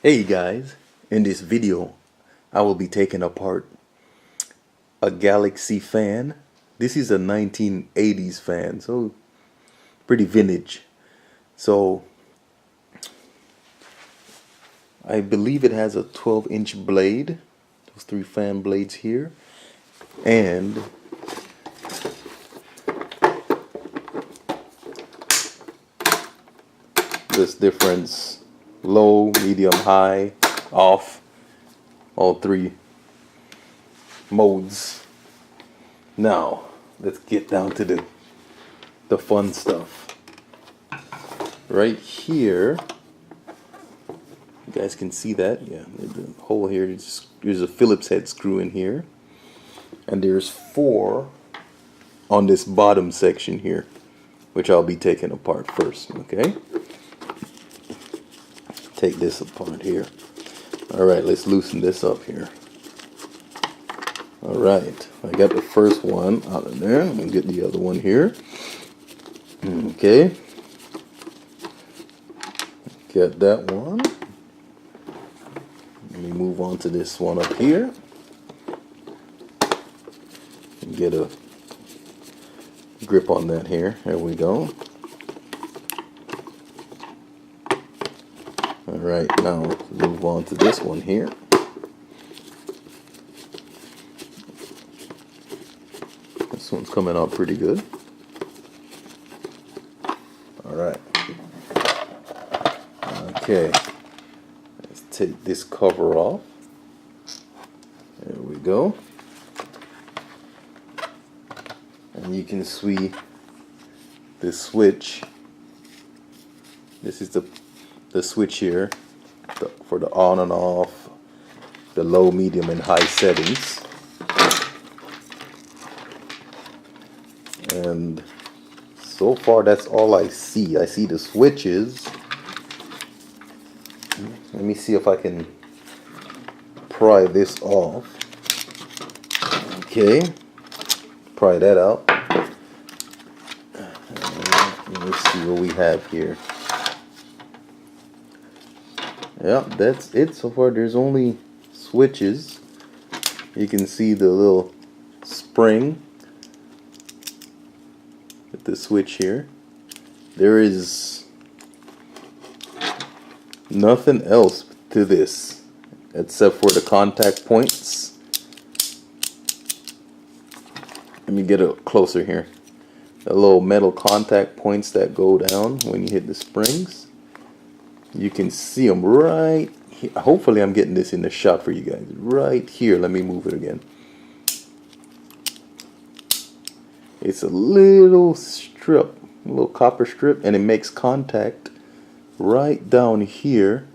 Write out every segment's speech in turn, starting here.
Hey guys, in this video I will be taking apart a Galaxy fan. This is a 1980s fan, so pretty vintage. So I believe it has a 12-inch blade, those three fan blades here, and this difference: low, medium, high, off, all three modes. Now let's get down to the fun stuff. Right here, you guys can see that, yeah, the hole here, there's a Phillips head screw in here, and there's 4 on this bottom section here, which I'll be taking apart first. Okay, take this apart here. Alright, let's loosen this up here. Alright, I got the first one out of there. I'm going to get the other one here. Okay, get that one. Let me move on to this one up here. And get a grip on that here. There we go. Alright, now let's move on to this one here. This one's coming out pretty good. Alright. Okay. Let's take this cover off. There we go. And you can see the switch. This is the switch here for the on and off, the low, medium, and high settings. And so far that's all I see. I see the switches. Let me see if I can pry this off. Okay, pry that out. Let me see what we have here. Yeah, that's it so far. There's only switches. You can see the little spring with the switch here. There is nothing else to this except for the contact points. Let me get it closer here. The little metal contact points that go down when you hit the springs. You can see them right here. Hopefully I'm getting this in the shot for you guys. Right here. Let me move it again. It's a little strip, a little copper strip, and it makes contact right down here.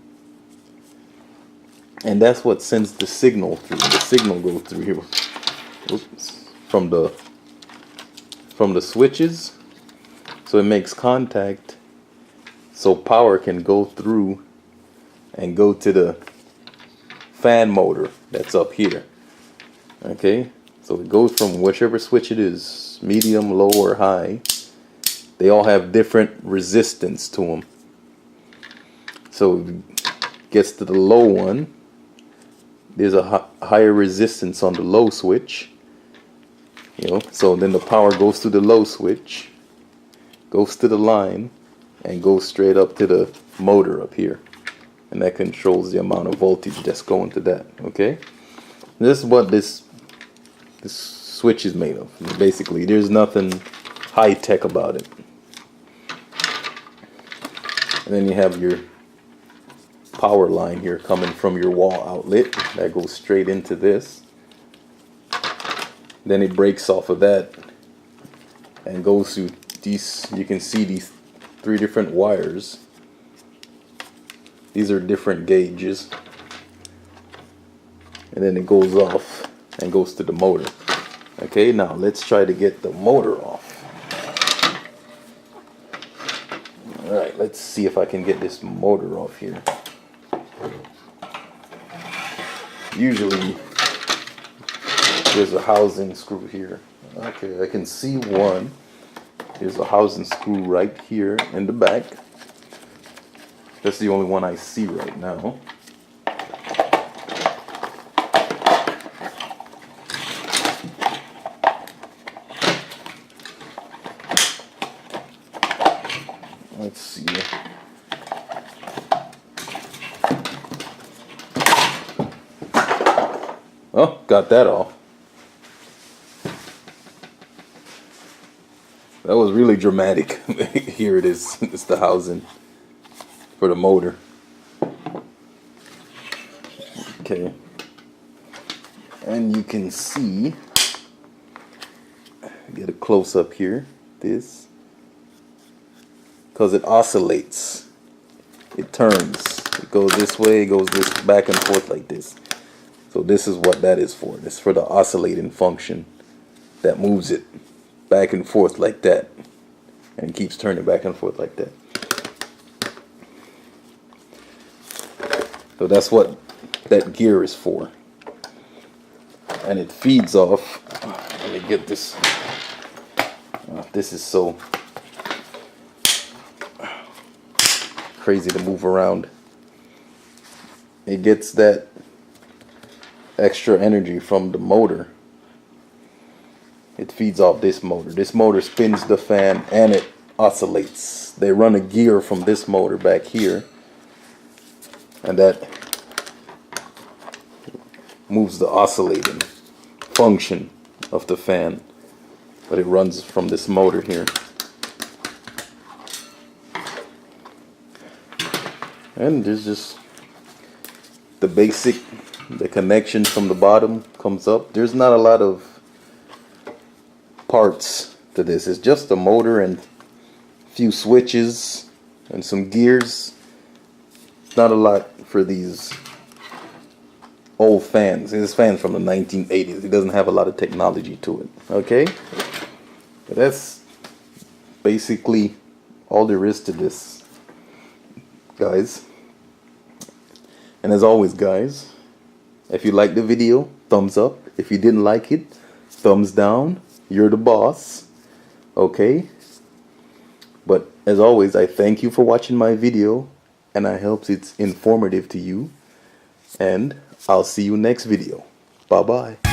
And that's what sends the signal through. The signal goes through here. Oops. From the switches. So it makes contact so power can go through and go to the fan motor that's up here. Okay, so it goes from whichever switch it is, medium, low, or high. They all have different resistance to them. So it gets to the low one. There's a higher resistance on the low switch. You know, so then the power goes to the low switch, goes to the line, and goes straight up to the motor up here, and that controls the amount of voltage that's going to that. Okay, this is what this switch is made of. Basically, there's nothing high tech about it. And then you have your power line here coming from your wall outlet that goes straight into this. Then it breaks off of that and goes to these. You can see these 3 different wires. These are different gauges. And then it goes off and goes to the motor. Okay, now let's try to get the motor off. Alright, let's see if I can get this motor off here. Usually there's a housing screw here. Okay, I can see one. There's a housing screw right here in the back. That's the only one I see right now. Let's see. Oh, got that off. That was really dramatic. Here it is. It's the housing for the motor. Okay. And you can see, get a close up here, this, because it oscillates. It turns. It goes this way, it goes this back and forth like this. So this is what that is for. It's for the oscillating function that moves it back and forth like that and keeps turning back and forth like that. So that's what that gear is for. And it feeds off, let me get this, this is so crazy to move around. It gets that extra energy from the motor. It feeds off this motor. This motor spins the fan and it oscillates. They run a gear from this motor back here, and that moves the oscillating function of the fan, but it runs from this motor here. And there's just the basic, the connection from the bottom comes up. There's not a lot of parts to this. It's just a motor and a few switches and some gears. It's not a lot for these old fans. This fan's from the 1980s. It doesn't have a lot of technology to it. Okay? But that's basically all there is to this, guys. And as always, guys, if you liked the video, thumbs up. If you didn't like it, thumbs down. You're the boss. Okay? But as always, I thank you for watching my video, and I hope it's informative to you. And I'll see you next video. Bye-bye.